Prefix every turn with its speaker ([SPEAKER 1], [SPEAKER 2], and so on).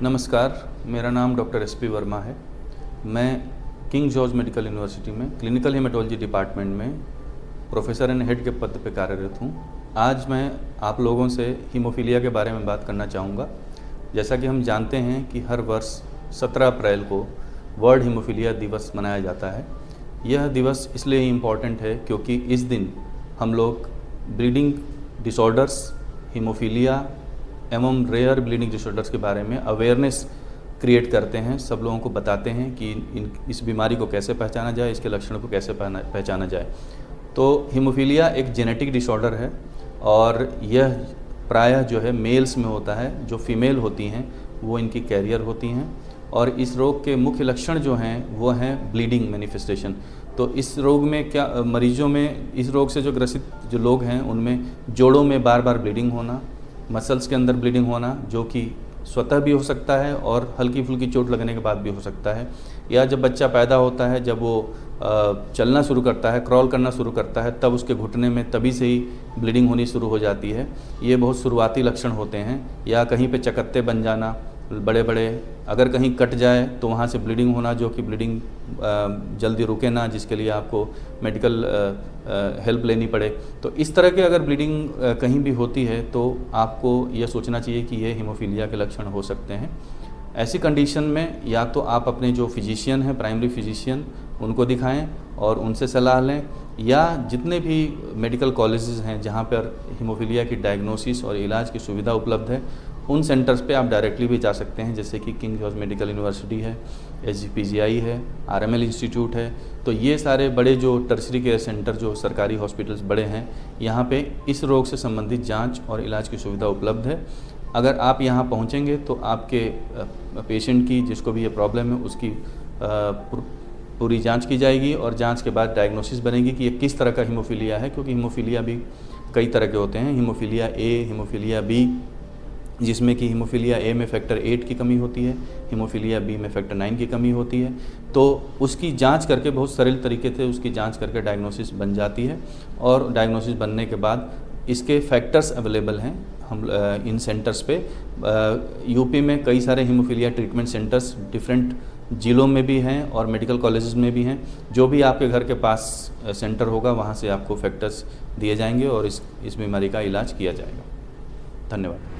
[SPEAKER 1] नमस्कार, मेरा नाम डॉक्टर एसपी वर्मा है। मैं किंग जॉर्ज मेडिकल यूनिवर्सिटी में क्लिनिकल हेमेटोलॉजी डिपार्टमेंट में प्रोफेसर एंड हेड के पद पर कार्यरत हूँ। आज मैं आप लोगों से हीमोफीलिया के बारे में बात करना चाहूँगा। जैसा कि हम जानते हैं कि हर वर्ष 17 अप्रैल को वर्ल्ड हीमोफीलिया दिवस मनाया जाता है। यह दिवस इसलिए इम्पॉर्टेंट है क्योंकि इस दिन हम लोग ब्लीडिंग डिसऑर्डर्स, हीमोफीलिया एवं रेयर ब्लीडिंग डिसऑर्डर्स के बारे में अवेयरनेस क्रिएट करते हैं। सब लोगों को बताते हैं कि इस बीमारी को कैसे पहचाना जाए, इसके लक्षणों को कैसे पहचाना जाए। तो हीमोफीलिया एक जेनेटिक डिसऑर्डर है और यह प्रायः जो है मेल्स में होता है। जो फीमेल होती हैं वो इनकी कैरियर होती हैं और इस रोग के मुख्य लक्षण जो हैं वो हैं ब्लीडिंग मैनिफेस्टेशन। तो इस रोग में क्या मरीजों में इस रोग से जो ग्रसित जो लोग हैं उनमें जोड़ों में बार बार ब्लीडिंग होना, मसल्स के अंदर ब्लीडिंग होना जो कि स्वतः भी हो सकता है और हल्की फुल्की चोट लगने के बाद भी हो सकता है, या जब बच्चा पैदा होता है, जब वो चलना शुरू करता है, क्रॉल करना शुरू करता है, तब उसके घुटने में तभी से ही ब्लीडिंग होनी शुरू हो जाती है। ये बहुत शुरुआती लक्षण होते हैं। या कहीं पे चकत्ते बन जाना, बड़े बड़े, अगर कहीं कट जाए तो वहाँ से ब्लीडिंग होना, जो कि ब्लीडिंग जल्दी रुके ना, जिसके लिए आपको मेडिकल हेल्प लेनी पड़े। तो इस तरह के अगर ब्लीडिंग कहीं भी होती है तो आपको यह सोचना चाहिए कि ये हीमोफीलिया के लक्षण हो सकते हैं। ऐसी कंडीशन में या तो आप अपने जो फिजिशियन हैं, प्राइमरी फिजिशियन, उनको दिखाएं और उनसे सलाह लें, या जितने भी मेडिकल कॉलेजेस हैं जहाँ पर हीमोफीलिया की डायग्नोसिस और इलाज की सुविधा उपलब्ध है, उन सेंटर्स पे आप डायरेक्टली भी जा सकते हैं। जैसे कि किंग जॉर्ज मेडिकल यूनिवर्सिटी है, SGPGI है, RML इंस्टीट्यूट है। तो ये सारे बड़े जो टर्शरी केयर सेंटर, जो सरकारी हॉस्पिटल्स बड़े हैं, यहाँ पे इस रोग से संबंधित जांच और इलाज की सुविधा उपलब्ध है। अगर आप यहाँ पहुँचेंगे तो आपके पेशेंट की, जिसको भी ये प्रॉब्लम है, उसकी पूरी जांच की जाएगी और जांच के बाद डायग्नोसिस बनेगी कि ये किस तरह का हीमोफीलिया है। क्योंकि हीमोफीलिया भी कई तरह के होते हैं। हीमोफीलिया A, हीमोफीलिया B, जिसमें कि हीमोफीलिया A में फैक्टर 8 की कमी होती है, हीमोफीलिया B में फैक्टर 9 की कमी होती है। तो उसकी जांच करके, बहुत सरल तरीके से उसकी जांच करके डायग्नोसिस बन जाती है और डायग्नोसिस बनने के बाद इसके फैक्टर्स अवेलेबल हैं हम इन सेंटर्स पे। यूपी में कई सारे हीमोफीलिया ट्रीटमेंट सेंटर्स डिफरेंट जिलों में भी हैं और मेडिकल कॉलेजेस में भी हैं। जो भी आपके घर के पास सेंटर होगा वहाँ से आपको फैक्टर्स दिए जाएंगे और इस बीमारी का इलाज किया जाएगा। धन्यवाद।